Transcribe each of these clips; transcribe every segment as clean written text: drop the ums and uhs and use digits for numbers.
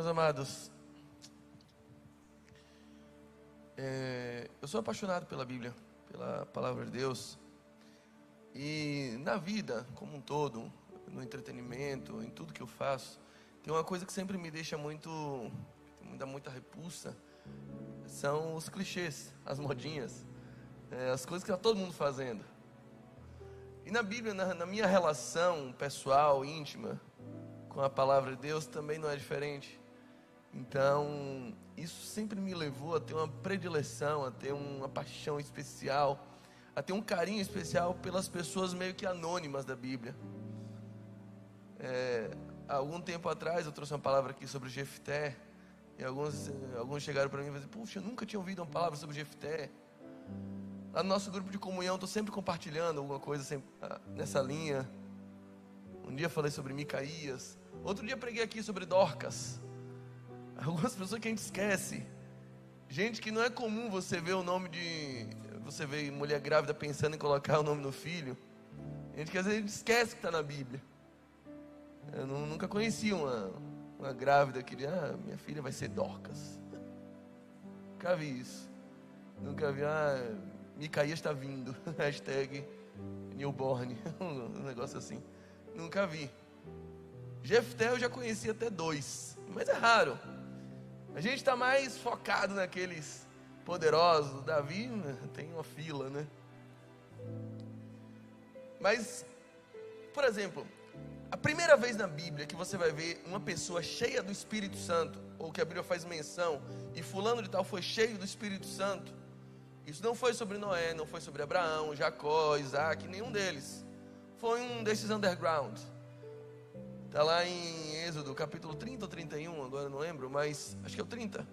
Meus amados, eu sou apaixonado pela Bíblia, pela Palavra de Deus. E na vida como um todo, no entretenimento, em tudo que eu faço, tem uma coisa que sempre me deixa me dá muita repulsa, são os clichês, as modinhas, as coisas que está todo mundo fazendo. E na Bíblia, na minha relação pessoal, íntima, com a Palavra de Deus, também não é diferente. Então, isso sempre me levou a ter uma predileção, a ter uma paixão especial, a ter um carinho especial pelas pessoas meio que anônimas da Bíblia. Há algum tempo atrás eu trouxe uma palavra aqui sobre Jefté, e alguns chegaram para mim e falaram: puxa, eu nunca tinha ouvido uma palavra sobre Jefté. Lá no nosso grupo de comunhão, estou sempre compartilhando alguma coisa nessa linha. Um dia falei sobre Micaías, outro dia preguei aqui sobre Dorcas. Algumas pessoas que a gente esquece, gente que não é comum você ver você vê mulher grávida pensando em colocar o nome no filho, gente que às vezes a gente esquece que está na Bíblia. Eu nunca conheci uma grávida que diz: minha filha vai ser Dorcas. Nunca vi isso. Nunca vi: Micaías está vindo, hashtag newborn, um negócio assim. Nunca vi. Jefté eu já conheci até 2, mas é raro. A gente está mais focado naqueles poderosos. Davi tem uma fila, né? Mas, por exemplo, a primeira vez na Bíblia que você vai ver uma pessoa cheia do Espírito Santo, ou que a Bíblia faz menção, e fulano de tal foi cheio do Espírito Santo, isso não foi sobre Noé, não foi sobre Abraão, Jacó, Isaac, nenhum deles. Foi um desses underground. Está lá em Êxodo, capítulo 30 ou 31, agora não lembro, mas acho que é o 30.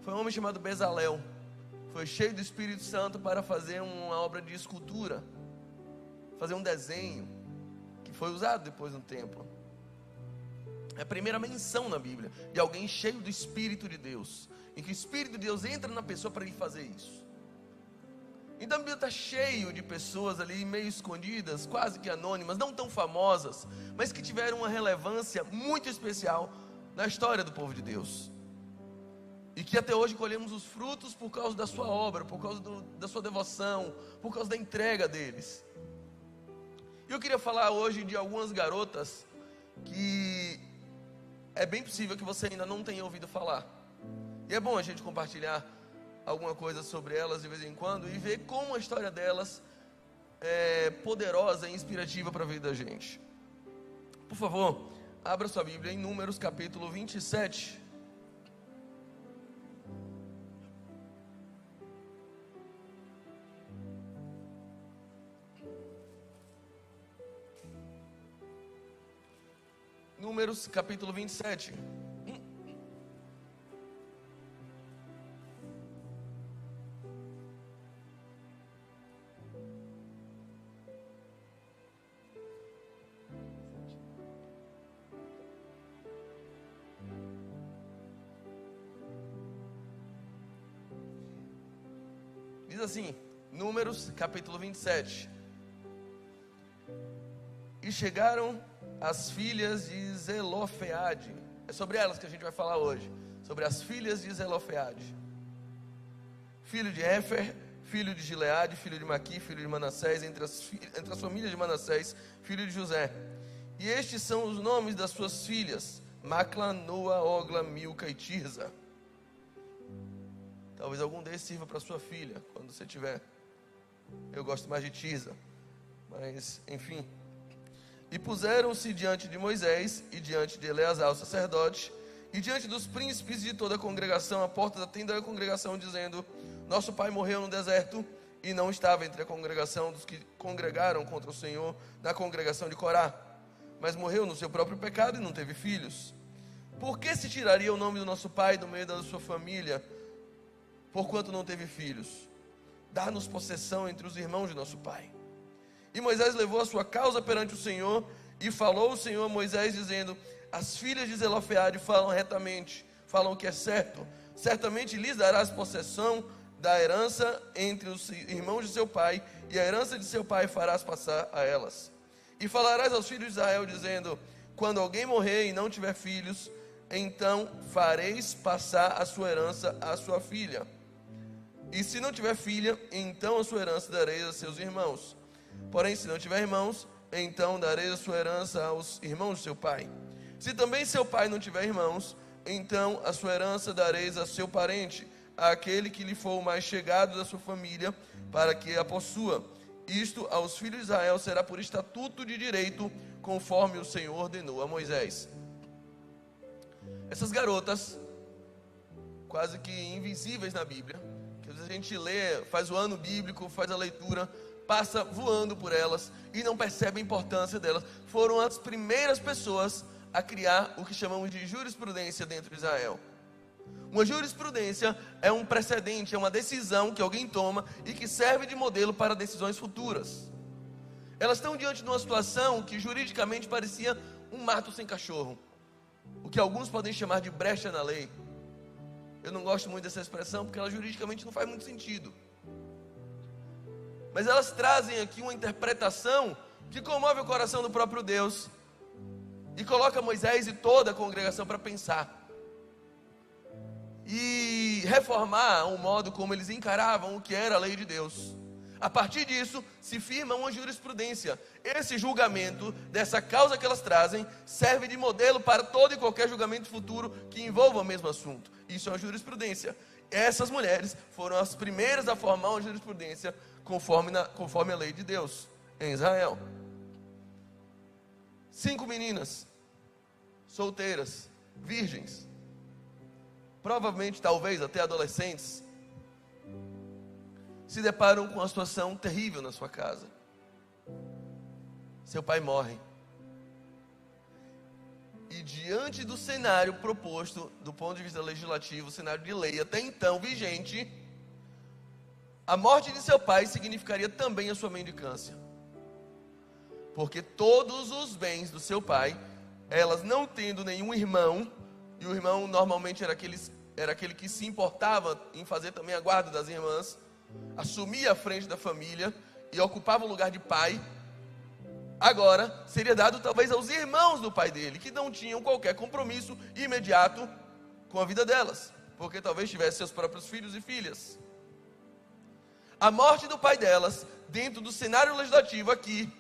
Foi um homem chamado Bezalel. Foi cheio do Espírito Santo para fazer uma obra de escultura, fazer um desenho, que foi usado depois no templo. É a primeira menção na Bíblia de alguém cheio do Espírito de Deus, em que o Espírito de Deus entra na pessoa para ele fazer isso. Então a Bíblia está cheio de pessoas ali meio escondidas, quase que anônimas, não tão famosas, mas que tiveram uma relevância muito especial na história do povo de Deus. E que até hoje colhemos os frutos por causa da sua obra, por causa da sua devoção, por causa da entrega deles. E eu queria falar hoje de algumas garotas que é bem possível que você ainda não tenha ouvido falar. E é bom a gente compartilhar alguma coisa sobre elas de vez em quando e ver como a história delas é poderosa e inspirativa para a vida da gente. Por favor, abra sua Bíblia em Números capítulo 27. Números capítulo 27. Diz assim, Números capítulo 27. E chegaram as filhas de Zelofeade. É sobre elas que a gente vai falar hoje. Sobre as filhas de Zelofeade. Filho de Éfer, filho de Gileade, filho de Maqui, filho de Manassés, entre as famílias de Manassés, filho de José. E estes são os nomes das suas filhas: Macla, Noa, Ogla, Milca e Tirza. Talvez algum desses sirva para sua filha, quando você tiver. Eu gosto mais de Tirza, mas enfim. E puseram-se diante de Moisés e diante de Eleazar, o sacerdote, e diante dos príncipes de toda a congregação, à porta da tenda da congregação, dizendo: nosso pai morreu no deserto e não estava entre a congregação dos que congregaram contra o Senhor na congregação de Corá, mas morreu no seu próprio pecado e não teve filhos. Por que se tiraria o nome do nosso pai do meio da sua família, porquanto não teve filhos? Dá-nos possessão entre os irmãos de nosso pai. E Moisés levou a sua causa perante o Senhor, e falou o Senhor a Moisés, dizendo: as filhas de Zelofeade falam retamente, falam o que é certo. Certamente lhes darás possessão da herança entre os irmãos de seu pai, e a herança de seu pai farás passar a elas. E falarás aos filhos de Israel, dizendo: quando alguém morrer e não tiver filhos, então fareis passar a sua herança à sua filha. E se não tiver filha, então a sua herança dareis a seus irmãos. Porém, se não tiver irmãos, então dareis a sua herança aos irmãos de seu pai. Se também seu pai não tiver irmãos, então a sua herança dareis a seu parente, àquele que lhe for o mais chegado da sua família, para que a possua. Isto aos filhos de Israel será por estatuto de direito, conforme o Senhor ordenou a Moisés. Essas garotas, quase que invisíveis na Bíblia, que às vezes a gente lê, faz o ano bíblico, faz a leitura, passa voando por elas e não percebe a importância delas, foram as primeiras pessoas a criar o que chamamos de jurisprudência dentro de Israel. Uma jurisprudência é um precedente, é uma decisão que alguém toma e que serve de modelo para decisões futuras. Elas estão diante de uma situação que juridicamente parecia um mato sem cachorro, o que alguns podem chamar de brecha na lei. Eu não gosto muito dessa expressão porque ela juridicamente não faz muito sentido. Mas elas trazem aqui uma interpretação que comove o coração do próprio Deus e coloca Moisés e toda a congregação para pensar e reformar o modo como eles encaravam o que era a lei de Deus. A partir disso, se firma uma jurisprudência. Esse julgamento dessa causa que elas trazem serve de modelo para todo e qualquer julgamento futuro que envolva o mesmo assunto. Isso é uma jurisprudência. Essas mulheres foram as primeiras a formar uma jurisprudência conforme a lei de Deus em Israel. 5 meninas solteiras, virgens, provavelmente, talvez, até adolescentes, se deparam com uma situação terrível na sua casa. Seu pai morre. E diante do cenário proposto, do ponto de vista legislativo, o cenário de lei até então vigente, a morte de seu pai significaria também a sua mendicância. Porque todos os bens do seu pai, elas não tendo nenhum irmão, e o irmão normalmente era aquele que se importava em fazer também a guarda das irmãs, assumia a frente da família e ocupava o lugar de pai. Agora seria dado talvez aos irmãos do pai dele, que não tinham qualquer compromisso imediato com a vida delas, porque talvez tivessem seus próprios filhos e filhas. A morte do pai delas, dentro do cenário legislativo aqui,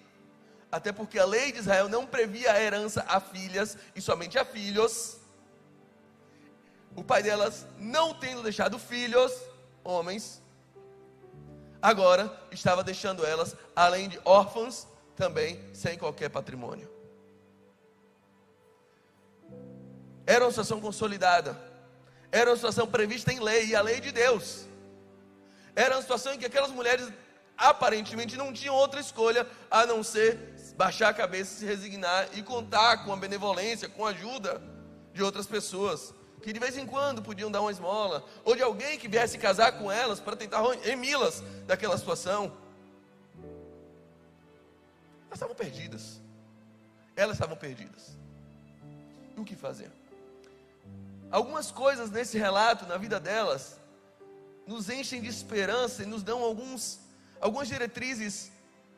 até porque a lei de Israel não previa a herança a filhas e somente a filhos, o pai delas não tendo deixado filhos, homens, agora estava deixando elas, além de órfãos, também sem qualquer patrimônio. Era uma situação consolidada, era uma situação prevista em lei, e a lei de Deus. Era uma situação em que aquelas mulheres aparentemente não tinham outra escolha a não ser baixar a cabeça, se resignar e contar com a benevolência, com a ajuda de outras pessoas, que de vez em quando podiam dar uma esmola, ou de alguém que viesse casar com elas para tentar remi-las daquela situação. Elas estavam perdidas. Elas estavam perdidas. E o que fazer? Algumas coisas nesse relato, na vida delas, nos enchem de esperança e nos dão algumas diretrizes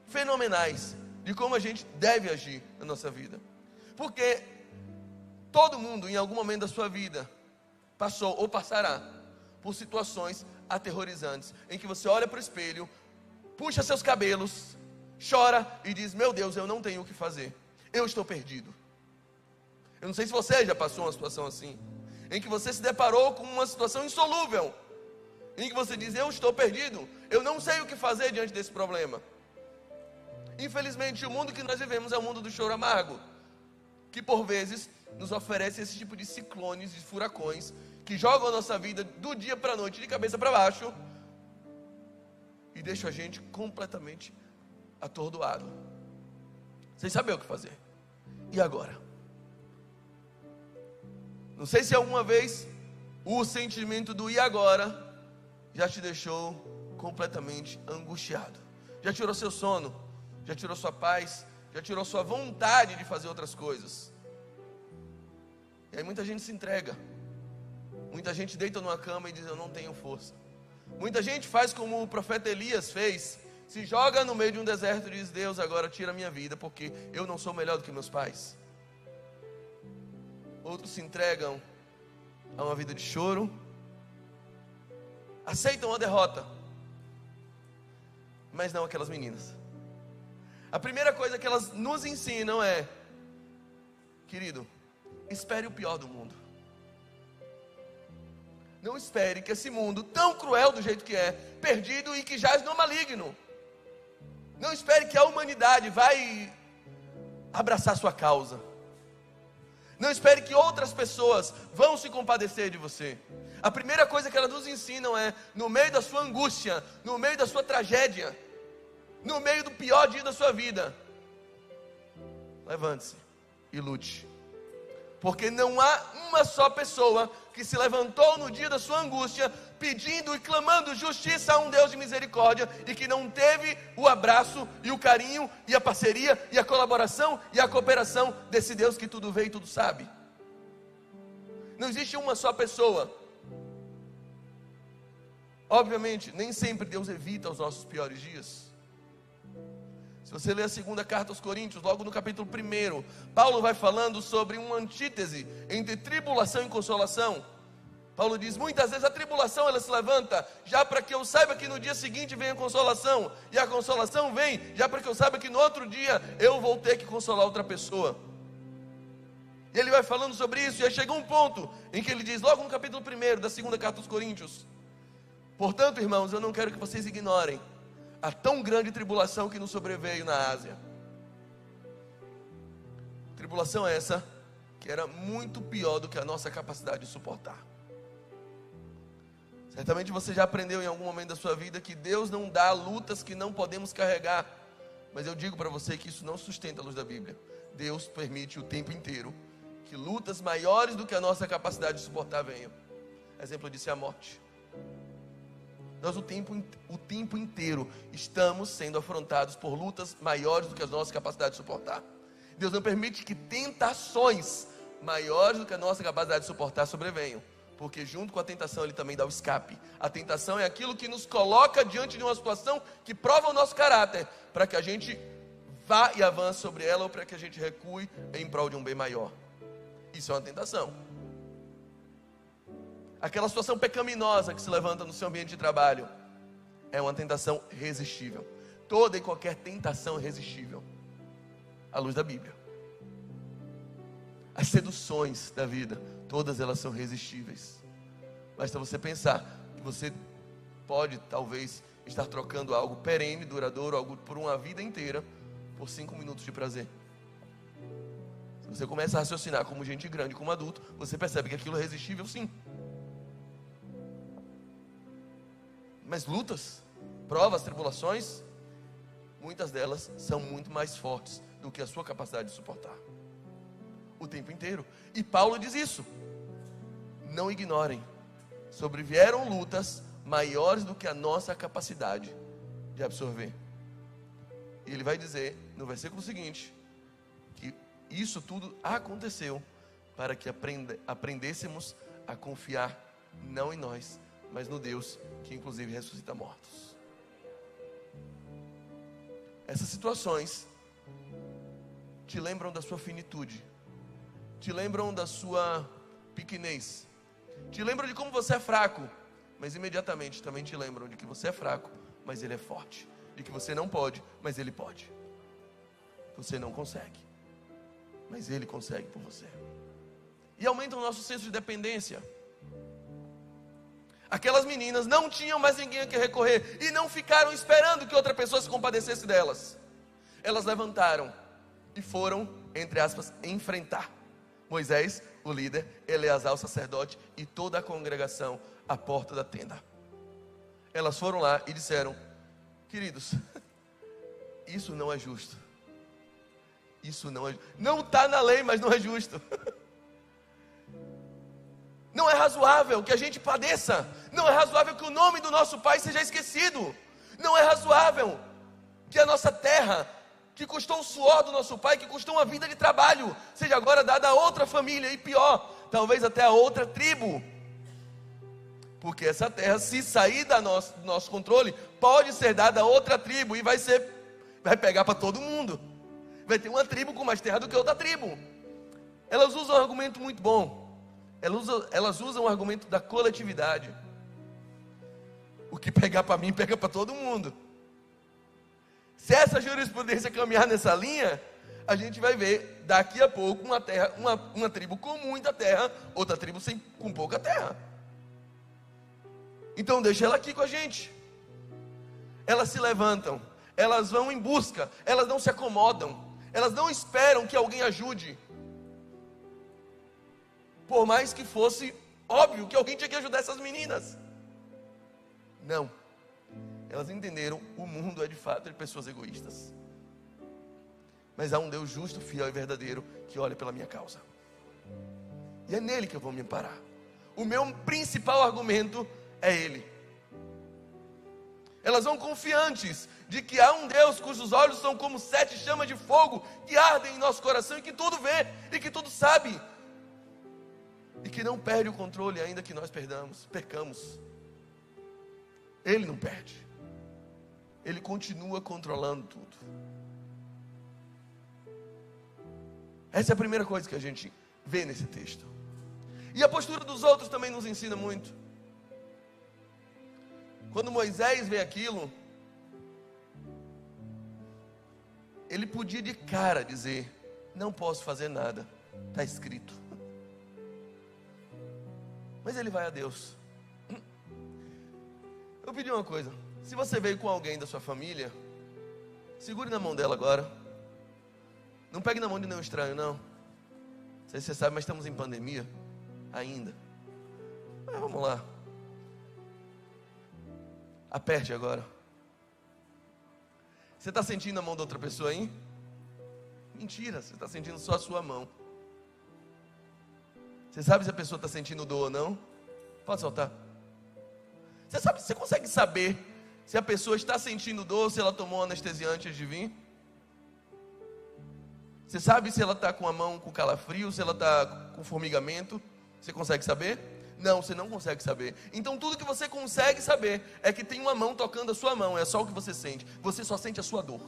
fenomenais de como a gente deve agir na nossa vida. Porque todo mundo, em algum momento da sua vida, passou ou passará por situações aterrorizantes, em que você olha para o espelho, puxa seus cabelos, chora e diz: meu Deus, eu não tenho o que fazer, eu estou perdido. Eu não sei se você já passou uma situação assim, em que você se deparou com uma situação insolúvel, em que você diz: eu estou perdido, eu não sei o que fazer diante desse problema. Infelizmente, o mundo que nós vivemos é o mundo do choro amargo, que por vezes nos oferece esse tipo de ciclones, de furacões, que jogam a nossa vida do dia para a noite, de cabeça para baixo, e deixam a gente completamente atordoado, sem saber o que fazer. E agora? Não sei se alguma vez o sentimento do e agora já te deixou completamente angustiado, já tirou seu sono, já tirou sua paz, já tirou sua vontade de fazer outras coisas. E aí muita gente se entrega, muita gente deita numa cama e diz: eu não tenho força. Muita gente faz como o profeta Elias fez, se joga no meio de um deserto e diz: Deus, agora tira a minha vida, porque eu não sou melhor do que meus pais. outros se entregam a uma vida de choro, aceitam a derrota, mas não aquelas meninas. A primeira coisa que elas nos ensinam é: querido, espere o pior do mundo. Não espere que esse mundo tão cruel do jeito que é, perdido e que jaz no maligno, não espere que a humanidade vai abraçar sua causa. Não espere que outras pessoas vão se compadecer de você. A primeira coisa que elas nos ensinam é: no meio da sua angústia, no meio da sua tragédia, no meio do pior dia da sua vida, levante-se e lute. Porque não há uma só pessoa que se levantou no dia da sua angústia, pedindo e clamando justiça a um Deus de misericórdia, e que não teve o abraço e o carinho e a parceria e a colaboração e a cooperação desse Deus que tudo vê e tudo sabe. Não existe uma só pessoa. Obviamente, nem sempre Deus evita os nossos piores dias. Se você ler a segunda carta aos Coríntios, logo no capítulo 1, Paulo vai falando sobre uma antítese entre tribulação e consolação. Paulo diz: muitas vezes a tribulação ela se levanta já para que eu saiba que no dia seguinte vem a consolação, e a consolação vem já para que eu saiba que no outro dia eu vou ter que consolar outra pessoa. E ele vai falando sobre isso, e aí chegou um ponto em que ele diz, logo no capítulo 1 da segunda carta aos Coríntios: portanto, irmãos, eu não quero que vocês ignorem a tão grande tribulação que nos sobreveio na Ásia. Tribulação essa que era muito pior do que a nossa capacidade de suportar. Certamente você já aprendeu em algum momento da sua vida que Deus não dá lutas que não podemos carregar. Mas eu digo para você que isso não sustenta a luz da Bíblia. Deus permite o tempo inteiro que lutas maiores do que a nossa capacidade de suportar venham. Exemplo disso é a morte. Nós o tempo inteiro estamos sendo afrontados por lutas maiores do que a nossa capacidade de suportar. Deus não permite que tentações maiores do que a nossa capacidade de suportar sobrevenham, porque junto com a tentação Ele também dá o escape. A tentação é aquilo que nos coloca diante de uma situação que prova o nosso caráter, para que a gente vá e avance sobre ela, ou para que a gente recue em prol de um bem maior. Isso é uma tentação. Aquela situação pecaminosa que se levanta no seu ambiente de trabalho é uma tentação resistível. Toda e qualquer tentação é resistível à luz da Bíblia. As seduções da vida, todas elas são resistíveis. Basta você pensar que você pode talvez estar trocando algo perene, duradouro, algo por uma vida inteira, por 5 minutos de prazer. Se você começa a raciocinar como gente grande, como adulto, você percebe que aquilo é resistível, sim. Mas lutas, provas, tribulações, muitas delas são muito mais fortes do que a sua capacidade de suportar. O tempo inteiro. E Paulo diz isso. Não ignorem. Sobrevieram lutas maiores do que a nossa capacidade de absorver. E ele vai dizer no versículo seguinte que isso tudo aconteceu para que aprendêssemos a confiar não em nós, mas no Deus que inclusive ressuscita mortos. Essas situações te lembram da sua finitude, te lembram da sua pequenez, te lembram de como você é fraco, mas imediatamente também te lembram de que você é fraco, mas Ele é forte, de que você não pode, mas Ele pode. Você não consegue, mas Ele consegue por você. E aumenta o nosso senso de dependência. Aquelas meninas não tinham mais ninguém a quem recorrer, e não ficaram esperando que outra pessoa se compadecesse delas. Elas levantaram e foram, entre aspas, enfrentar Moisés, o líder, Eleazar, o sacerdote, e toda a congregação à porta da tenda. Elas foram lá e disseram: queridos, isso não é justo. Isso não é justo. Não está na lei, mas não é justo. Não é razoável que a gente padeça. Não é razoável que o nome do nosso pai seja esquecido. Não é razoável que a nossa terra, que custou o suor do nosso pai, que custou uma vida de trabalho, seja agora dada a outra família, e pior, talvez até a outra tribo. Porque essa terra, se sair do nosso controle, pode ser dada a outra tribo, e vai pegar para todo mundo. Vai ter uma tribo com mais terra do que outra tribo. Elas usam um argumento muito bom. Elas usam o argumento da coletividade. O que pegar para mim, pega para todo mundo. Se essa jurisprudência caminhar nessa linha, a gente vai ver daqui a pouco uma tribo com muita terra, outra tribo com pouca terra. Então deixa ela aqui com a gente. Elas se levantam, elas vão em busca, elas não se acomodam, elas não esperam que alguém ajude. Por mais que fosse óbvio que alguém tinha que ajudar essas meninas. Não. Elas entenderam, o mundo é de fato de pessoas egoístas. Mas há um Deus justo, fiel e verdadeiro que olha pela minha causa. E é nele que eu vou me amparar. O meu principal argumento é Ele. Elas vão confiantes de que há um Deus cujos olhos são como 7 chamas de fogo que ardem em nosso coração e que tudo vê e que tudo sabe. E que não perde o controle ainda que nós percamos. Ele não perde. Ele continua controlando tudo. Essa é a primeira coisa que a gente vê nesse texto. E a postura dos outros também nos ensina muito. Quando Moisés vê aquilo, ele podia de cara dizer: não posso fazer nada, está escrito. Mas ele vai a Deus. Eu pedi uma coisa: se você veio com alguém da sua família, segure na mão dela agora. Não pegue na mão de nenhum estranho, não. Não sei se você sabe, mas estamos em pandemia ainda. Mas vamos lá. Aperte agora. Você está sentindo a mão da outra pessoa aí? Mentira, você está sentindo só a sua mão. Você sabe se a pessoa está sentindo dor ou não? Pode soltar. Você consegue saber se a pessoa está sentindo dor ou se ela tomou anestesia antes de vir? Você sabe se ela está com a mão com calafrio, se ela está com formigamento? Você consegue saber? Não, você não consegue saber. Então tudo que você consegue saber é que tem uma mão tocando a sua mão. É só o que você sente. Você só sente a sua dor.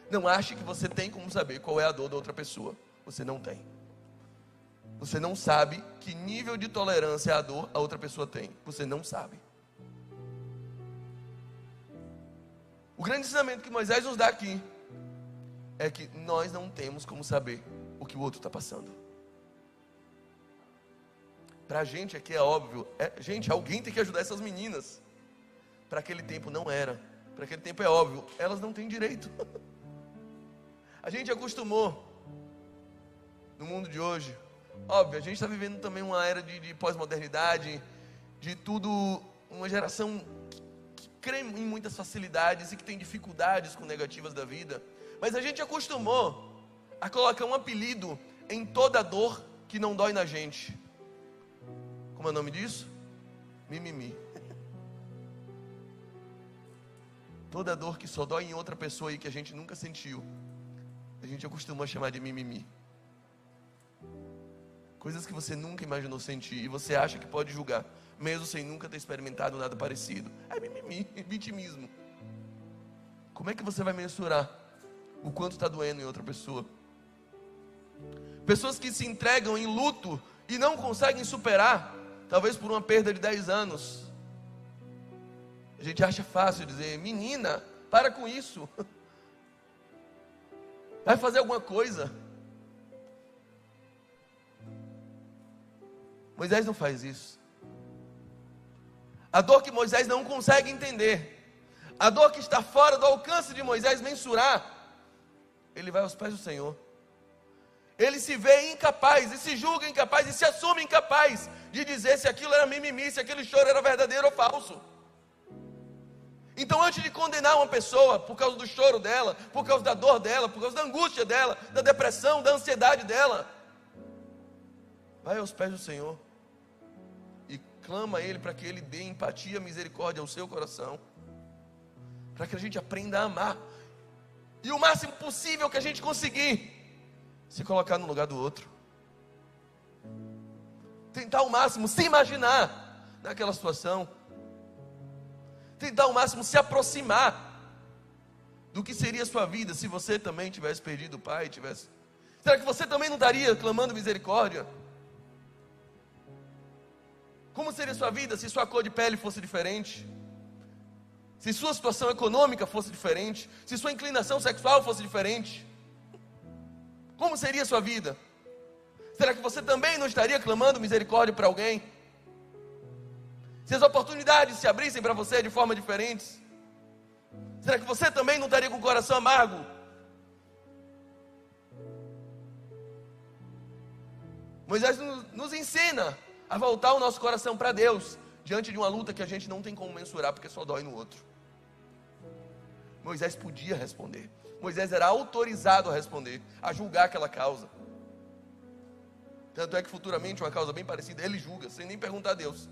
Não ache que você tem como saber qual é a dor da outra pessoa. Você não tem. Você não sabe que nível de tolerância à dor a outra pessoa tem. Você não sabe. O grande ensinamento que Moisés nos dá aqui é que nós não temos como saber o que o outro está passando. Para a gente aqui é óbvio, gente, alguém tem que ajudar essas meninas. Para aquele tempo não era. Para aquele tempo é óbvio, elas não têm direito. A gente acostumou no mundo de hoje. Óbvio, a gente está vivendo também uma era de pós-modernidade, de tudo, uma geração que crê em muitas facilidades e que tem dificuldades com negativas da vida. Mas a gente acostumou a colocar um apelido em toda dor que não dói na gente. Como é o nome disso? Mimimi. Toda dor que só dói em outra pessoa e que a gente nunca sentiu, a gente acostuma a chamar de mimimi. Coisas que você nunca imaginou sentir e você acha que pode julgar, mesmo sem nunca ter experimentado nada parecido. É mimimi, vitimismo. Como é que você vai mensurar o quanto está doendo em outra pessoa? Pessoas que se entregam em luto e não conseguem superar, talvez por uma perda de 10 anos. A gente acha fácil dizer: menina, para com isso. Vai fazer alguma coisa. Moisés não faz isso. A dor que Moisés não consegue entender, a dor que está fora do alcance de Moisés mensurar, ele vai aos pés do Senhor. Ele se vê incapaz, e se julga incapaz, e se assume incapaz de dizer se aquilo era mimimi, se aquele choro era verdadeiro ou falso. Então, antes de condenar uma pessoa por causa do choro dela, por causa da dor dela, por causa da angústia dela, da depressão, da ansiedade dela, vai aos pés do Senhor e clama a Ele para que Ele dê empatia, misericórdia ao seu coração, para que a gente aprenda a amar, e o máximo possível que a gente conseguir, se colocar no lugar do outro, tentar ao máximo se imaginar naquela situação, tentar ao máximo se aproximar do que seria a sua vida se você também tivesse perdido o pai, Será que você também não estaria clamando misericórdia? Como seria sua vida se sua cor de pele fosse diferente? Se sua situação econômica fosse diferente? Se sua inclinação sexual fosse diferente? Como seria sua vida? Será que você também não estaria clamando misericórdia para alguém? Se as oportunidades se abrissem para você de forma diferentes? Será que você também não estaria com o coração amargo? Moisés nos ensina a voltar o nosso coração para Deus, diante de uma luta que a gente não tem como mensurar, porque só dói no outro. Moisés podia responder. Moisés era autorizado a responder, a julgar aquela causa. Tanto é que futuramente, uma causa bem parecida, ele julga, sem nem perguntar a Deus.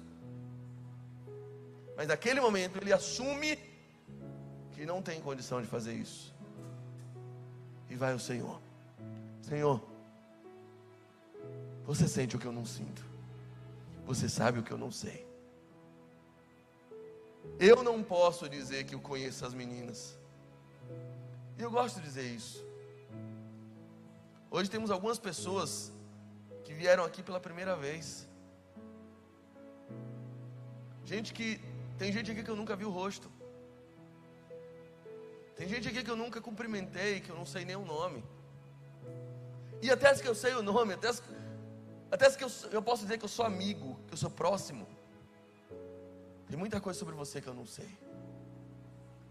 Mas naquele momento, ele assume que não tem condição de fazer isso. E vai ao Senhor. Senhor, você sente o que eu não sinto. Você sabe o que eu não sei. Eu não posso dizer que eu conheço as meninas. E eu gosto de dizer isso. Hoje temos algumas pessoas que vieram aqui pela primeira vez. Tem gente aqui que eu nunca vi o rosto. Tem gente aqui que eu nunca cumprimentei, que eu não sei nem o nome. E até as que eu sei o nome, até as que eu posso dizer que eu sou amigo, que eu sou próximo. Tem muita coisa sobre você que eu não sei.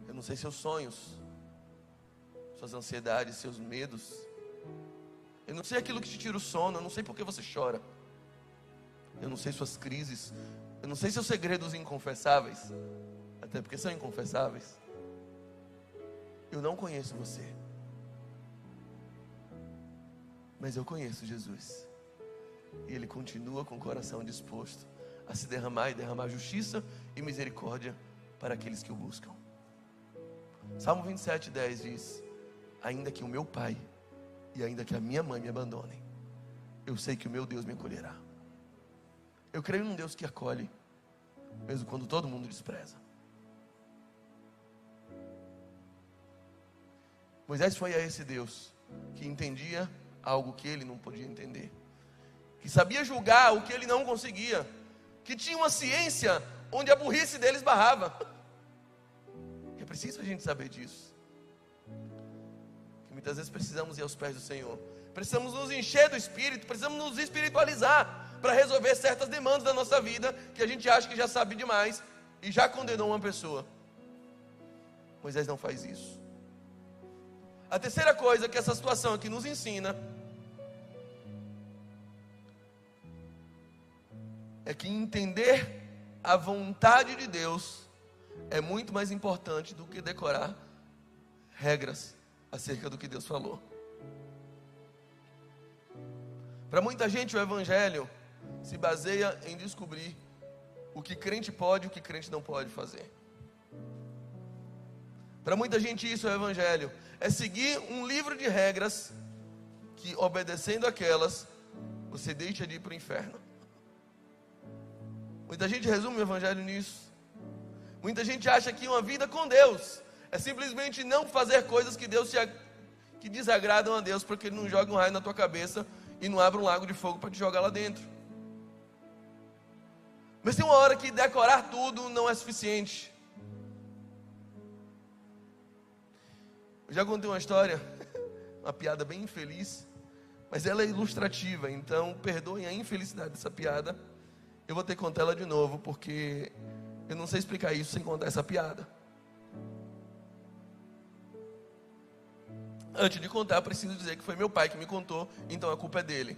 Eu não sei seus sonhos, suas ansiedades, seus medos. Eu não sei aquilo que te tira o sono. Eu não sei por que você chora. Eu não sei suas crises. Eu não sei seus segredos inconfessáveis. Até porque são inconfessáveis. Eu não conheço você. Mas eu conheço Jesus. E Ele continua com o coração disposto a se derramar e derramar justiça e misericórdia para aqueles que o buscam. Salmo 27:10 diz: ainda que o meu pai e ainda que a minha mãe me abandonem, eu sei que o meu Deus me acolherá. Eu creio num Deus que acolhe, mesmo quando todo mundo despreza. Moisés foi a esse Deus que entendia algo que ele não podia entender, que sabia julgar o que ele não conseguia, que tinha uma ciência onde a burrice deles barrava. É preciso a gente saber disso. Que muitas vezes precisamos ir aos pés do Senhor, precisamos nos encher do Espírito, precisamos nos espiritualizar para resolver certas demandas da nossa vida que a gente acha que já sabe demais e já condenou uma pessoa. Moisés não faz isso. A terceira coisa que essa situação aqui nos ensina é que entender a vontade de Deus é muito mais importante do que decorar regras acerca do que Deus falou. Para muita gente o Evangelho se baseia em descobrir o que crente pode e o que crente não pode fazer. Para muita gente isso é o Evangelho, é seguir um livro de regras que, obedecendo aquelas, você deixa de ir para o inferno. Muita gente resume o Evangelho nisso. Muita gente acha que uma vida com Deus é simplesmente não fazer coisas que desagradam a Deus, porque Ele não joga um raio na tua cabeça e não abre um lago de fogo para te jogar lá dentro. Mas tem uma hora que decorar tudo não é suficiente. Eu já contei uma história, uma piada bem infeliz, mas ela é ilustrativa, então perdoem a infelicidade dessa piada. Eu vou ter que contar ela de novo, porque eu não sei explicar isso sem contar essa piada. Antes de contar, eu preciso dizer que foi meu pai que me contou, então a culpa é dele.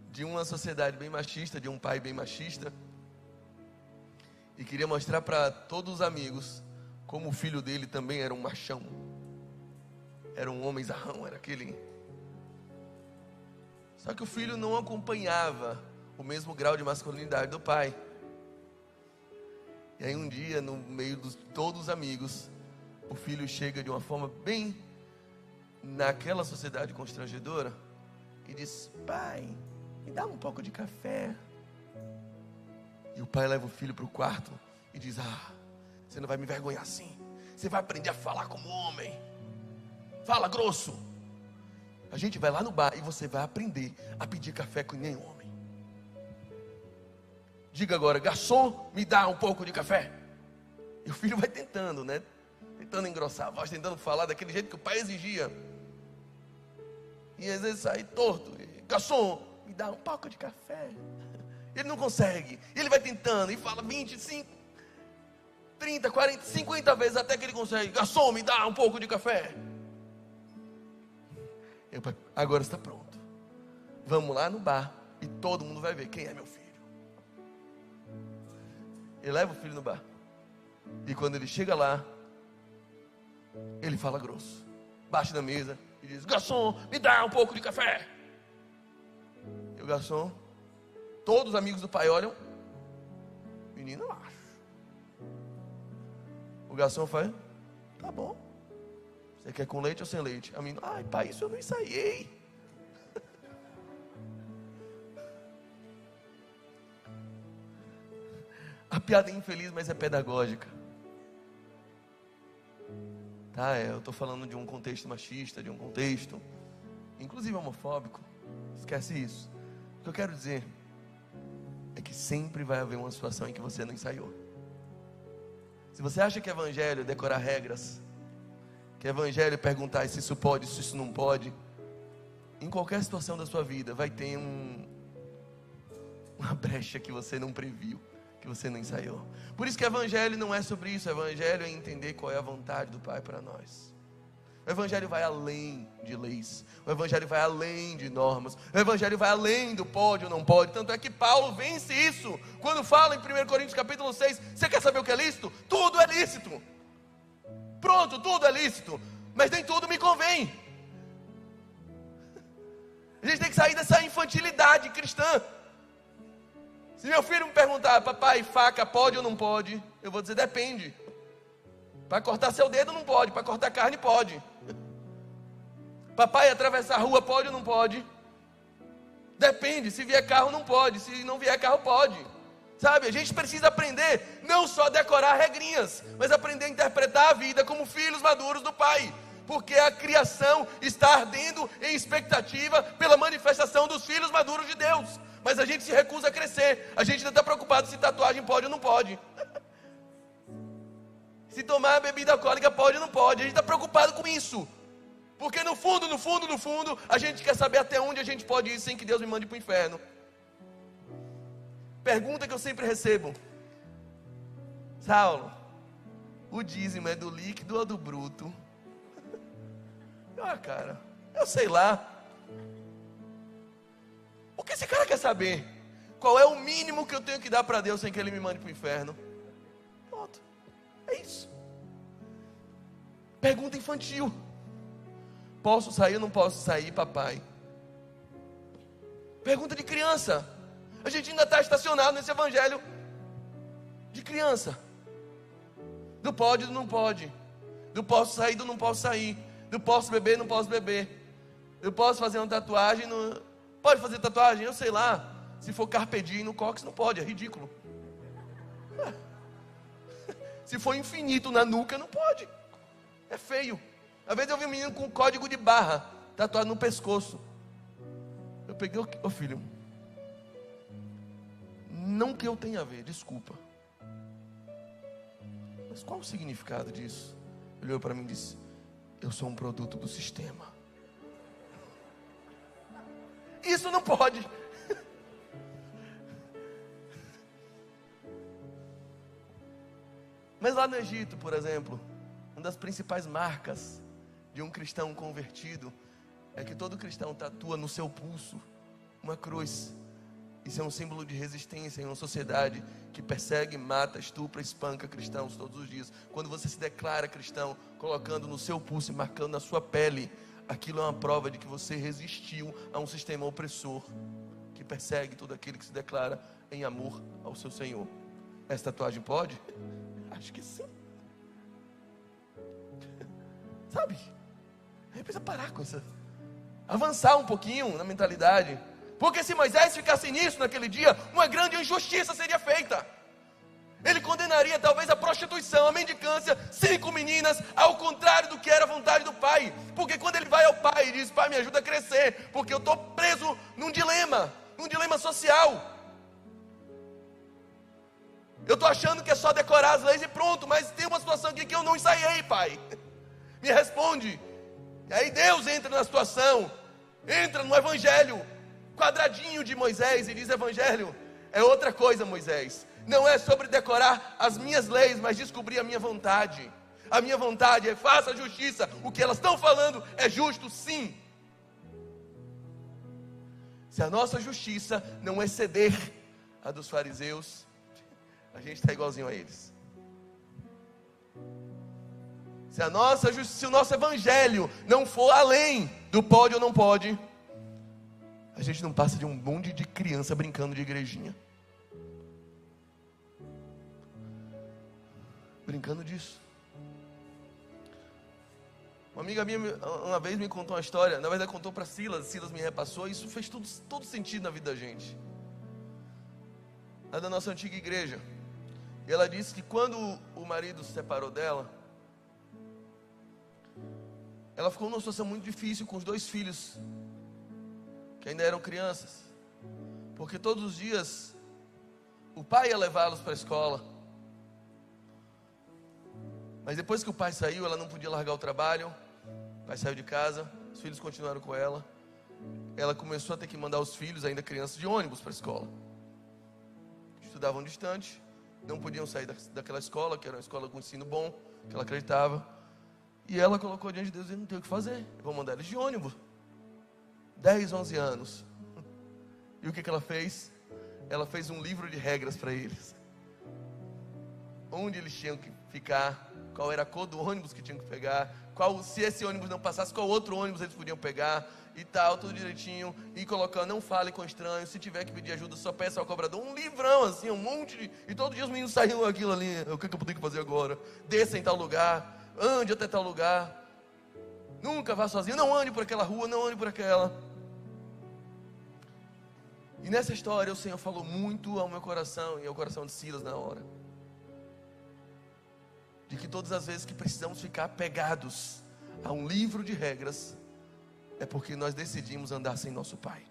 De uma sociedade bem machista, de um pai bem machista, e queria mostrar para todos os amigos como o filho dele também era um machão, era um homem zarrão, era aquele. Só que o filho não acompanhava o mesmo grau de masculinidade do pai. E aí um dia, no meio de todos os amigos, o filho chega de uma forma bem naquela sociedade constrangedora e diz: pai, me dá um pouco de café. E o pai leva o filho para o quarto e diz: você não vai me envergonhar assim, você vai aprender a falar como homem. fala grosso. A gente vai lá no bar e você vai aprender a pedir café com nem homem. Diga agora, garçom, me dá um pouco de café. E o filho vai tentando, né? Tentando engrossar a voz, tentando falar daquele jeito que o pai exigia. E às vezes sai torto. Garçom, me dá um pouco de café. Ele não consegue. Ele vai tentando e fala 25, 30, 40, 50 vezes até que ele consegue. Garçom, me dá um pouco de café. Agora está pronto. Vamos lá no bar e todo mundo vai ver quem é meu filho. Ele leva o filho no bar. E quando ele chega lá, ele fala grosso. Bate na mesa e diz: garçom, me dá um pouco de café. E o garçom, todos os amigos do pai olham. Menino, eu acho. O garçom faz: tá bom. Você quer com leite ou sem leite? A menina: ai pai, isso eu não ensaiei. A piada é infeliz, mas é pedagógica. Tá, eu estou falando de um contexto machista, de um contexto, inclusive homofóbico. Esquece isso. O que eu quero dizer é que sempre vai haver uma situação em que você não ensaiou. Se você acha que evangelho é decorar regras, que evangelho é perguntar se isso pode, se isso não pode, em qualquer situação da sua vida vai ter uma brecha que você não previu, que você não ensaiou. Por isso que evangelho não é sobre isso. Evangelho é entender qual é a vontade do Pai para nós. O evangelho vai além de leis. O evangelho vai além de normas. O evangelho vai além do pode ou não pode. Tanto é que Paulo vence isso quando fala em 1 Coríntios capítulo 6. Você quer saber o que é lícito? Tudo é lícito. Pronto, tudo é lícito. Mas nem tudo me convém. A gente tem que sair dessa infantilidade cristã. Se meu filho me perguntar: papai, faca pode ou não pode? Eu vou dizer: depende. Para cortar seu dedo não pode, para cortar carne pode. Papai, atravessar a rua pode ou não pode? Depende, se vier carro não pode, se não vier carro pode. Sabe, a gente precisa aprender, não só decorar regrinhas, mas aprender a interpretar a vida como filhos maduros do Pai. Porque a criação está ardendo em expectativa pela manifestação dos filhos maduros de Deus. Mas a gente se recusa a crescer. A gente ainda está preocupado se tatuagem pode ou não pode. Se tomar bebida alcoólica pode ou não pode. A gente está preocupado com isso. Porque no fundo, a gente quer saber até onde a gente pode ir sem que Deus me mande para o inferno. Pergunta que eu sempre recebo: Saulo, o dízimo é do líquido ou do bruto? Ah, cara, eu sei lá. O que esse cara quer saber? Qual é o mínimo que eu tenho que dar para Deus sem que Ele me mande para o inferno? Pronto, é isso. Pergunta infantil: posso sair ou não posso sair, papai? Pergunta de criança. A gente ainda está estacionado nesse evangelho de criança. Do pode, do não pode. Do posso sair, do não posso sair. Do posso beber, não posso beber. Eu posso fazer uma tatuagem, não... Pode fazer tatuagem? Eu sei lá. Se for carpe diem no cóccix, não pode, é ridículo. Se for infinito na nuca, não pode. É feio. Às vezes eu vi um menino com um código de barra tatuado no pescoço. Eu peguei: ô filho, não que eu tenha a ver, desculpa, mas qual o significado disso? Ele olhou para mim e disse: eu sou um produto do sistema. Isso não pode. Mas lá no Egito, por exemplo, uma das principais marcas de um cristão convertido é que todo cristão tatua no seu pulso uma cruz. Isso é um símbolo de resistência em uma sociedade que persegue, mata, estupra, espanca cristãos todos os dias. Quando você se declara cristão, colocando no seu pulso e marcando na sua pele, aquilo é uma prova de que você resistiu a um sistema opressor que persegue todo aquele que se declara em amor ao seu Senhor. Essa tatuagem pode? Acho que sim. Sabe? A gente precisa parar com isso. Avançar um pouquinho na mentalidade. Porque se Moisés ficasse nisso naquele dia, uma grande injustiça seria feita. Ele condenaria talvez a prostituição, a mendicância, 5 meninas, ao contrário do que era a vontade do Pai. Porque quando ele vai ao pai e diz: pai, me ajuda a crescer, porque eu estou preso num dilema social. Eu estou achando que é só decorar as leis e pronto, mas tem uma situação aqui que eu não ensaiei, pai. Me responde. E aí Deus entra na situação, entra no evangelho, quadradinho de Moisés, e diz: evangelho é outra coisa, Moisés. Não é sobre decorar as minhas leis, mas descobrir a minha vontade. A minha vontade é: faça a justiça. O que elas estão falando é justo, sim. Se a nossa justiça não exceder a dos fariseus, a gente está igualzinho a eles. Se o nosso evangelho não for além do pode ou não pode, a gente não passa de um monte de criança brincando de igrejinha. Brincando disso. Uma amiga minha uma vez me contou uma história. Na verdade contou para Silas. Silas me repassou. E isso fez todo sentido na vida da gente. Lá da nossa antiga igreja. E ela disse que quando o marido se separou dela, ela ficou numa situação muito difícil com os 2 filhos, que ainda eram crianças. Porque todos os dias o pai ia levá-los para a escola. Mas depois que o pai saiu, ela não podia largar o trabalho. O pai saiu de casa, os filhos continuaram com ela. Ela começou a ter que mandar os filhos, ainda crianças, de ônibus para a escola. Estudavam distante, não podiam sair daquela escola, que era uma escola com ensino bom, que ela acreditava. E ela colocou diante de Deus: e não tem o que fazer, eu vou mandar eles de ônibus. 10, 11 anos. E o que ela fez? Ela fez um livro de regras para eles. Onde eles tinham que ficar, qual era a cor do ônibus que tinham que pegar, se esse ônibus não passasse, qual outro ônibus eles podiam pegar e tal, tudo direitinho. E colocando: não fale com estranhos, se tiver que pedir ajuda, só peça ao cobrador. Um livrão assim, um monte de... E todo dia os meninos saíam aquilo ali: o que eu tenho que fazer agora? Desça em tal lugar, ande até tal lugar, nunca vá sozinho, não ande por aquela rua, não ande por aquela. E nessa história o Senhor falou muito ao meu coração e ao coração de Silas na hora. De que todas as vezes que precisamos ficar apegados a um livro de regras, é porque nós decidimos andar sem nosso pai.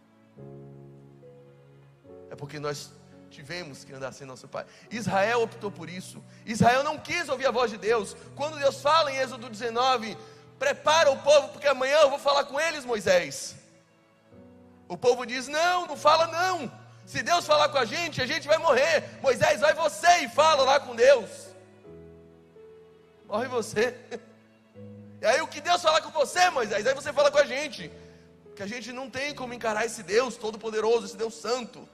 É porque nós tivemos que andar sem nosso pai. Israel optou por isso. Israel não quis ouvir a voz de Deus. Quando Deus fala em Êxodo 19: prepara o povo, porque amanhã eu vou falar com eles, Moisés. O povo diz: não fala não. Se Deus falar com a gente vai morrer. Moisés, vai você e fala lá com Deus. Morre você. E aí o que Deus falar com você, Moisés, aí você fala com a gente. Que a gente não tem como encarar esse Deus todo poderoso, esse Deus santo.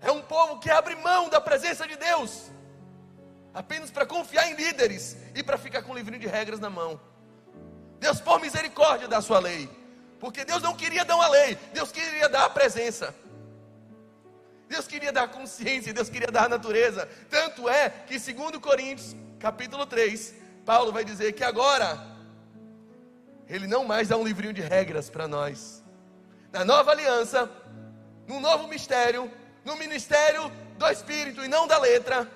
É um povo que abre mão da presença de Deus, apenas para confiar em líderes e para ficar com um livrinho de regras na mão. Deus, por misericórdia, dá a sua lei. Porque Deus não queria dar uma lei, Deus queria dar a presença. Deus queria dar consciência, Deus queria dar a natureza. Tanto é que 2 Coríntios, capítulo 3, Paulo vai dizer que agora Ele não mais dá um livrinho de regras para nós. Na nova aliança, no novo mistério, no ministério do Espírito e não da letra,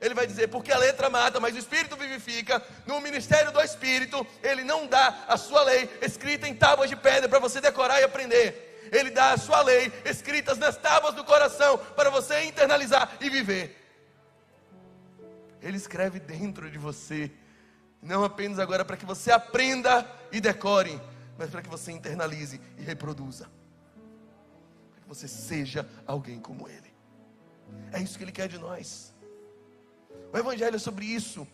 Ele vai dizer: porque a letra mata, mas o Espírito vivifica. No ministério do Espírito, Ele não dá a sua lei escrita em tábuas de pedra para você decorar e aprender. Ele dá a sua lei escritas nas tábuas do coração para você internalizar e viver. Ele escreve dentro de você, não apenas agora para que você aprenda e decore, mas para que você internalize e reproduza, para que você seja alguém como Ele. É isso que Ele quer de nós. O Evangelho é sobre isso.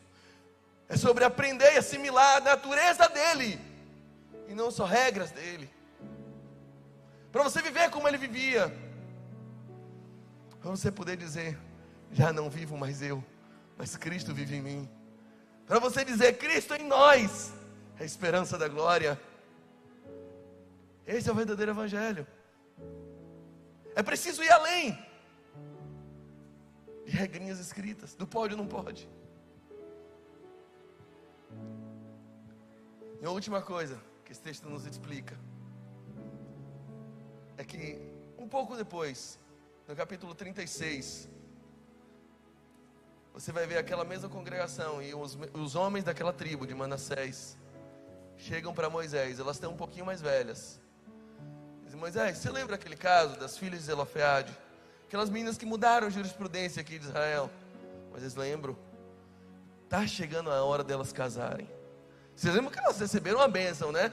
É sobre aprender e assimilar a natureza dEle, e não só regras dEle. Para você viver como Ele vivia. Para você poder dizer: já não vivo mais eu, mas Cristo vive em mim. Para você dizer: Cristo em nós, é a esperança da glória. Esse é o verdadeiro Evangelho. É preciso ir além de regrinhas escritas, do pode ou não pode. E a última coisa que esse texto nos explica é que um pouco depois, no capítulo 36, você vai ver aquela mesma congregação e os homens daquela tribo de Manassés chegam para Moisés. Elas estão um pouquinho mais velhas. Dizem: Moisés, você lembra aquele caso das filhas de Zelofeade? Aquelas meninas que mudaram a jurisprudência aqui de Israel. Moisés: lembro. Está chegando a hora delas casarem. Vocês lembram que elas receberam a bênção, né?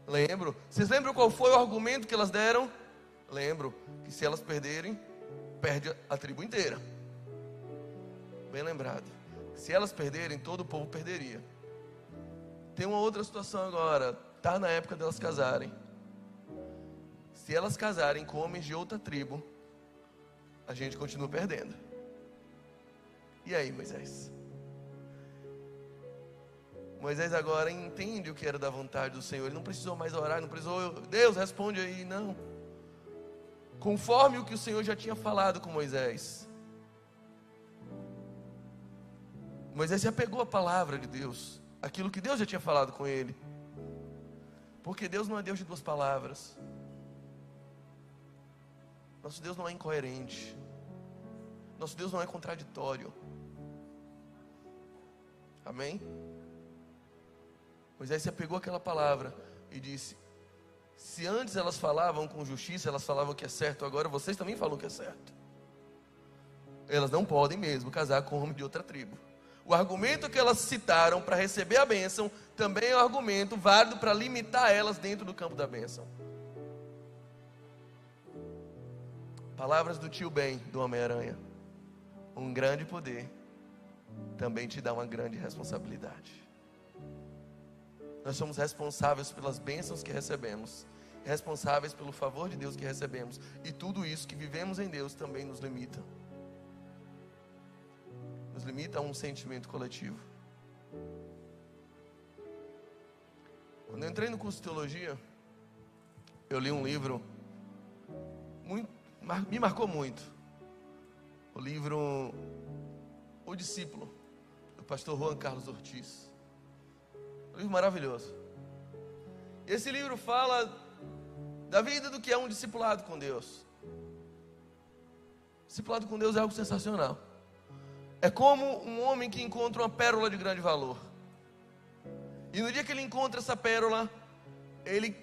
Lembro. Vocês lembram qual foi o argumento que elas deram? Lembro. Que se elas perderem, perde a tribo inteira. Bem lembrado. Se elas perderem, todo o povo perderia. Tem uma outra situação agora. Está na época delas casarem. Se elas casarem com homens de outra tribo, a gente continua perdendo. E aí, Moisés? Moisés agora entende o que era da vontade do Senhor. Ele não precisou mais orar, não precisou: Deus, responde aí. Não. Conforme o que o Senhor já tinha falado com Moisés. Moisés se apegou à palavra de Deus, aquilo que Deus já tinha falado com ele. Porque Deus não é Deus de duas palavras. Nosso Deus não é incoerente. Nosso Deus não é contraditório. Amém? Moisés se apegou àquela palavra e disse: se antes elas falavam com justiça, elas falavam que é certo, agora vocês também falam que é certo. Elas não podem mesmo casar com um homem de outra tribo. O argumento que elas citaram para receber a bênção também é um argumento válido para limitar elas dentro do campo da bênção. Palavras do tio Ben, do Homem-Aranha: um grande poder também te dá uma grande responsabilidade. Nós somos responsáveis pelas bênçãos que recebemos, responsáveis pelo favor de Deus que recebemos, e tudo isso que vivemos em Deus também nos limita. Nos limita a um sentimento coletivo. Quando eu entrei no curso de teologia, eu li um livro me marcou muito. O livro O Discípulo, do pastor Juan Carlos Ortiz. Um livro maravilhoso. Esse livro fala da vida do que é um discipulado com Deus. Discipulado com Deus é algo sensacional. É como um homem que encontra uma pérola de grande valor. E no dia que ele encontra essa pérola, ele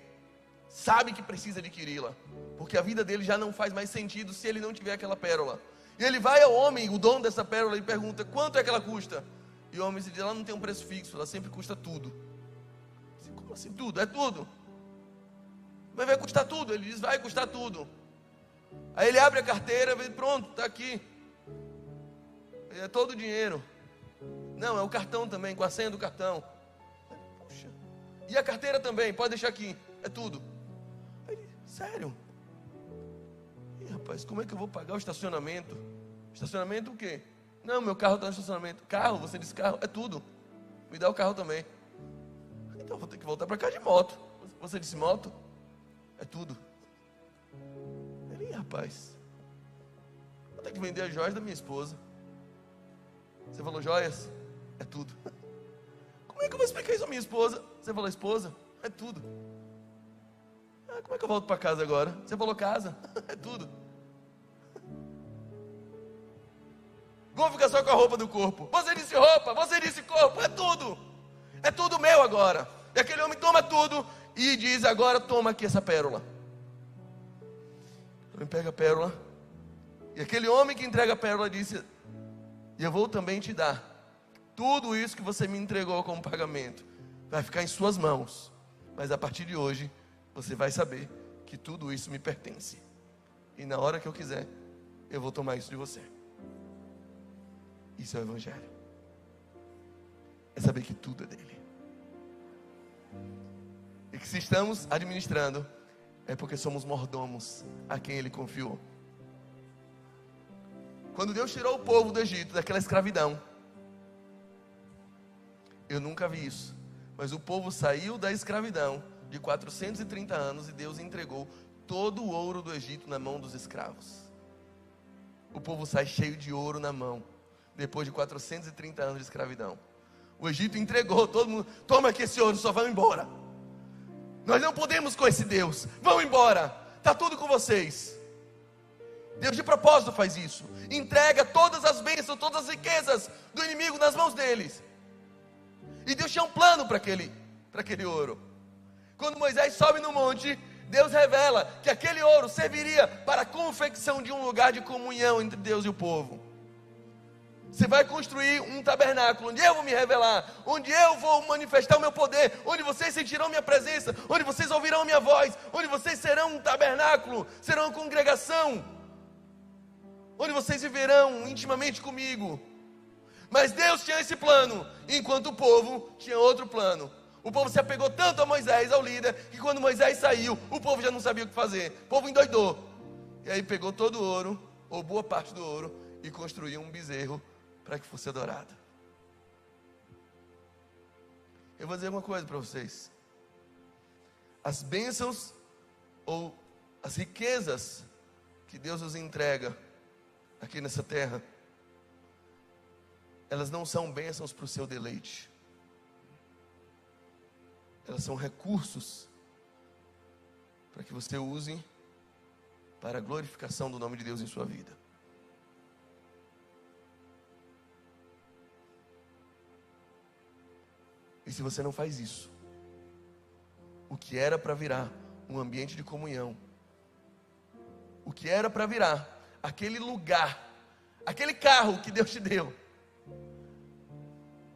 sabe que precisa adquiri-la, porque a vida dele já não faz mais sentido se ele não tiver aquela pérola. E ele vai ao homem, o dono dessa pérola, e pergunta: quanto é que ela custa? E o homem diz: ela não tem um preço fixo, ela sempre custa tudo. Como assim tudo? É tudo. Mas vai custar tudo? Ele diz: vai custar tudo. Aí ele abre a carteira e diz: pronto, está aqui. É todo o dinheiro. Não, é o cartão também, com a senha do cartão. Puxa. E a carteira também, pode deixar aqui. É tudo. Aí ele: sério? E rapaz, como é que eu vou pagar o estacionamento? Estacionamento o quê? Não, meu carro está no estacionamento. Carro, você disse carro, é tudo. Me dá o carro também. Então eu vou ter que voltar para cá de moto. Você disse moto? É tudo. Ele: rapaz, vou ter que vender as joias da minha esposa. Você falou joias? É tudo. Como é que eu vou explicar isso à minha esposa? Você falou esposa? É tudo. Como é que eu volto para casa agora? Você falou casa? É tudo. Vou ficar só com a roupa do corpo. Você disse roupa, você disse corpo, é tudo. É tudo meu agora. E aquele homem toma tudo e diz: agora toma aqui essa pérola. Ele pega a pérola. E aquele homem que entrega a pérola disse: e eu vou também te dar tudo isso que você me entregou como pagamento. Vai ficar em suas mãos. Mas a partir de hoje, você vai saber que tudo isso me pertence. E na hora que eu quiser, eu vou tomar isso de você. Isso é o Evangelho. É saber que tudo é dele. E que se estamos administrando, é porque somos mordomos a quem ele confiou. Quando Deus tirou o povo do Egito, daquela escravidão, eu nunca vi isso, mas o povo saiu da escravidão de 430 anos e Deus entregou todo o ouro do Egito na mão dos escravos. O povo sai cheio de ouro na mão, depois de 430 anos de escravidão. O Egito entregou, todo mundo: toma aqui esse ouro, só vão embora. Nós não podemos com esse Deus, vão embora, está tudo com vocês. Deus de propósito faz isso. Entrega todas as bênçãos, todas as riquezas do inimigo nas mãos deles. E Deus tinha um plano para aquele ouro. Quando Moisés sobe no monte, Deus revela que aquele ouro serviria para a confecção de um lugar de comunhão entre Deus e o povo. Você vai construir um tabernáculo, onde eu vou me revelar, onde eu vou manifestar o meu poder, onde vocês sentirão minha presença, onde vocês ouvirão a minha voz, onde vocês serão um tabernáculo, serão uma congregação, onde vocês viverão intimamente comigo. Mas Deus tinha esse plano, enquanto o povo tinha outro plano. O povo se apegou tanto a Moisés, ao líder, que quando Moisés saiu, o povo já não sabia o que fazer. O povo endoidou. E aí pegou todo o ouro, ou boa parte do ouro, e construiu um bezerro para que fosse adorado. Eu vou dizer uma coisa para vocês. As bênçãos ou as riquezas que Deus nos entrega aqui nessa terra, elas não são bênçãos para o seu deleite. Elas são recursos para que você use para a glorificação do nome de Deus em sua vida. E se você não faz isso, o que era para virar um ambiente de comunhão, o que era para virar aquele lugar, aquele carro que Deus te deu,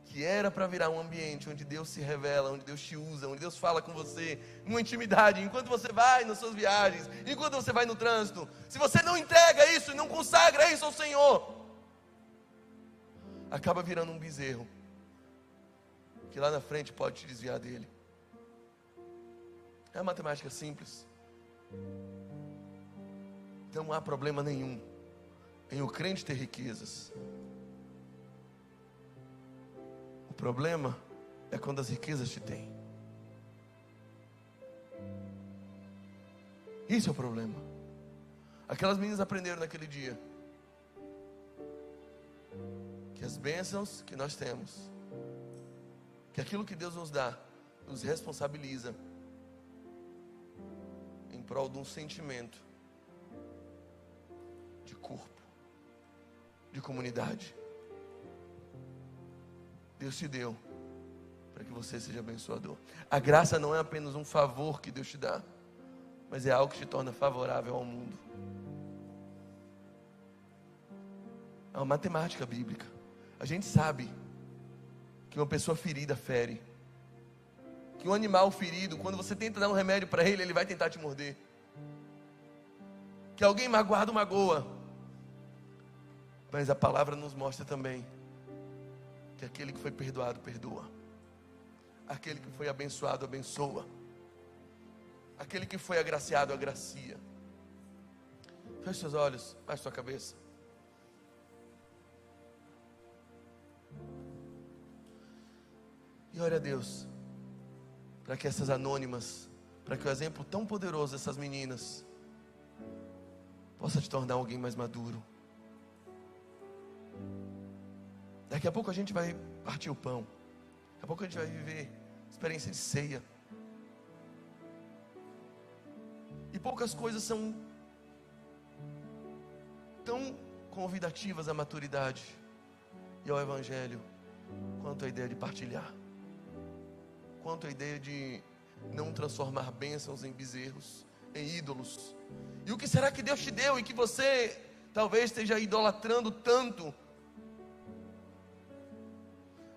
que era para virar um ambiente onde Deus se revela, onde Deus te usa, onde Deus fala com você, numa intimidade, enquanto você vai nas suas viagens, enquanto você vai no trânsito, se você não entrega isso e não consagra isso ao Senhor, acaba virando um bezerro, que lá na frente pode te desviar dele. É uma matemática simples. Então não há problema nenhum em o crente ter riquezas. O problema é quando as riquezas te têm. Isso é o problema. Aquelas meninas aprenderam naquele dia que as bênçãos que nós temos, que aquilo que Deus nos dá, nos responsabiliza em prol de um sentimento de corpo, de comunidade. Deus te deu para que você seja abençoador. A graça não é apenas um favor que Deus te dá, mas é algo que te torna favorável ao mundo. É uma matemática bíblica. A gente sabe que uma pessoa ferida fere, que um animal ferido, quando você tenta dar um remédio para ele, ele vai tentar te morder, que alguém magoado magoa. Mas a palavra nos mostra também que aquele que foi perdoado, perdoa. Aquele que foi abençoado, abençoa. Aquele que foi agraciado, agracia. Feche seus olhos, baixe sua cabeça. E ore a Deus, para que essas anônimas, para que o exemplo tão poderoso dessas meninas, possa te tornar alguém mais maduro. Daqui a pouco a gente vai partir o pão. Daqui a pouco a gente vai viver experiência de ceia. E poucas coisas são tão convidativas à maturidade e ao Evangelho quanto a ideia de partilhar, quanto a ideia de não transformar bênçãos em bezerros, em ídolos. E o que será que Deus te deu e que você talvez esteja idolatrando tanto?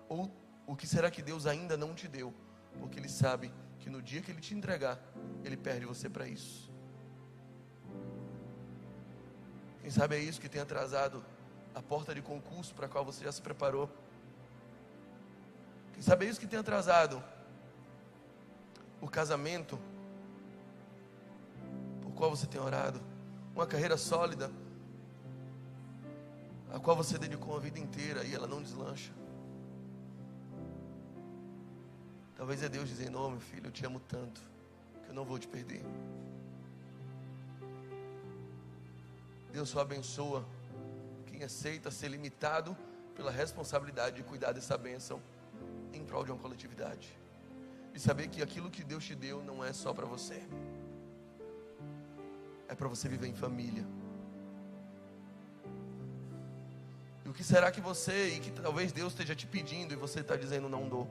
Ou o que será que Deus ainda não te deu? Porque Ele sabe que no dia que Ele te entregar, Ele perde você para isso. Quem sabe é isso que tem atrasado a porta de concurso para a qual você já se preparou. Quem sabe é isso que tem atrasado o casamento por qual você tem orado, uma carreira sólida a qual você dedicou a vida inteira e ela não deslancha. Talvez é Deus dizendo: oh meu filho, eu te amo tanto que eu não vou te perder. Deus só abençoa quem aceita ser limitado pela responsabilidade de cuidar dessa bênção em prol de uma coletividade. E saber que aquilo que Deus te deu não é só para você, é para você viver em família, que será que você, e que talvez Deus esteja te pedindo, e você está dizendo não dou?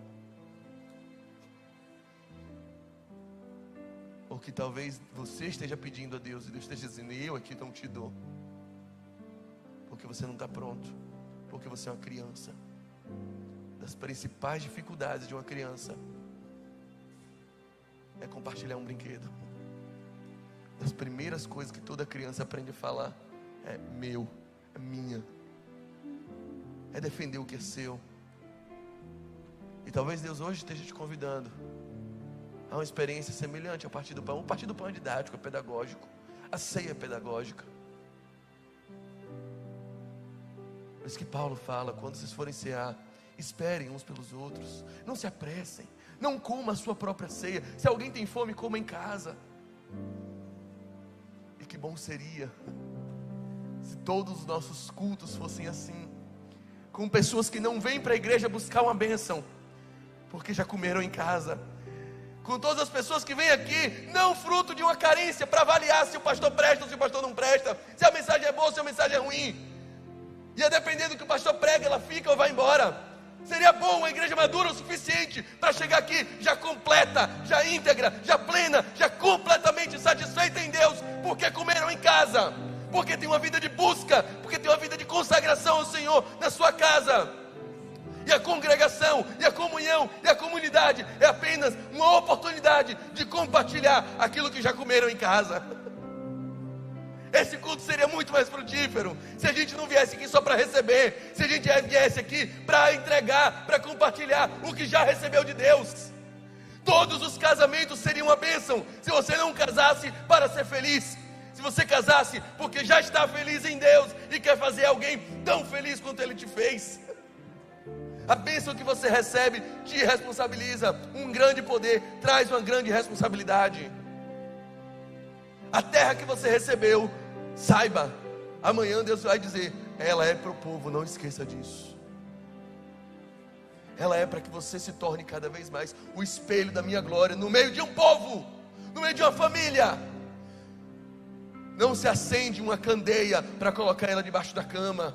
Ou que talvez você esteja pedindo a Deus, e Deus esteja dizendo, eu aqui não te dou. Porque você não está pronto, porque você é uma criança. Das principais dificuldades de uma criança é compartilhar um brinquedo. Das primeiras coisas que toda criança aprende a falar é meu, é minha. É defender o que é seu. E talvez Deus hoje esteja te convidando a uma experiência semelhante ao partir do pão. O partir do pão é didático, é pedagógico. A ceia é pedagógica. Por isso que Paulo fala, quando vocês forem cear, esperem uns pelos outros, não se apressem, não coma a sua própria ceia. Se alguém tem fome, coma em casa. E que bom seria se todos os nossos cultos fossem assim, com pessoas que não vêm para a igreja buscar uma bênção, porque já comeram em casa. Com todas as pessoas que vêm aqui, não fruto de uma carência, para avaliar se o pastor presta ou se o pastor não presta, se a mensagem é boa ou se a mensagem é ruim. E a depender do que o pastor prega, ela fica ou vai embora. Seria bom uma igreja madura o suficiente para chegar aqui já completa, já íntegra, já plena, já completamente satisfeita em Deus, porque comeram em casa, porque tem uma vida de busca, porque tem uma vida de consagração ao Senhor na sua casa. E a congregação, e a comunhão, e a comunidade é apenas uma oportunidade de compartilhar aquilo que já comeram em casa. Esse culto seria muito mais frutífero se a gente não viesse aqui só para receber, se a gente viesse aqui para entregar, para compartilhar o que já recebeu de Deus. Todos os casamentos seriam uma bênção se você não casasse para ser feliz, se você casasse porque já está feliz em Deus e quer fazer alguém tão feliz quanto Ele te fez. A bênção que você recebe te responsabiliza. Um grande poder traz uma grande responsabilidade. A terra que você recebeu, saiba, amanhã Deus vai dizer, ela é para o povo, não esqueça disso. Ela é para que você se torne cada vez mais o espelho da minha glória, no meio de um povo, no meio de uma família. Não se acende uma candeia para colocar ela debaixo da cama.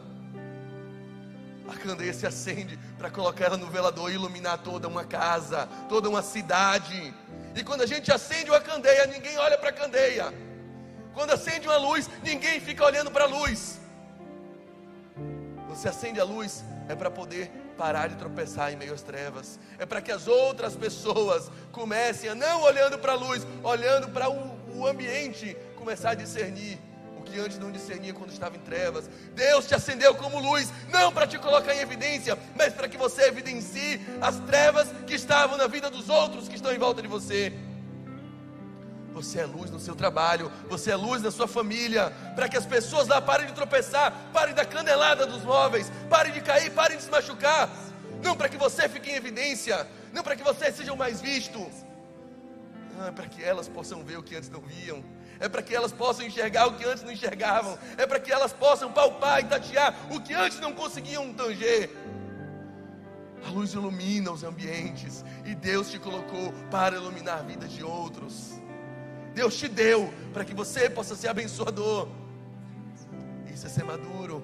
A candeia se acende para colocar ela no velador e iluminar toda uma casa, toda uma cidade. E quando a gente acende uma candeia, ninguém olha para a candeia. Quando acende uma luz, ninguém fica olhando para a luz. Quando se acende a luz, é para poder parar de tropeçar em meio às trevas. É para que as outras pessoas comecem a, não olhando para a luz, olhando para o ambiente, começar a discernir o que antes não discernia quando estava em trevas. Deus te acendeu como luz, não para te colocar em evidência, mas para que você evidencie as trevas que estavam na vida dos outros que estão em volta de você. Você é luz no seu trabalho, você é luz na sua família, para que as pessoas lá parem de tropeçar, parem da canelada dos móveis, parem de cair, parem de se machucar. Não para que você fique em evidência, não para que você seja o mais visto, não, é para que elas possam ver o que antes não viam, é para que elas possam enxergar o que antes não enxergavam, é para que elas possam palpar e tatear o que antes não conseguiam tanger. A luz ilumina os ambientes, e Deus te colocou para iluminar a vida de outros. Deus te deu para que você possa ser abençoador. Isso é ser maduro.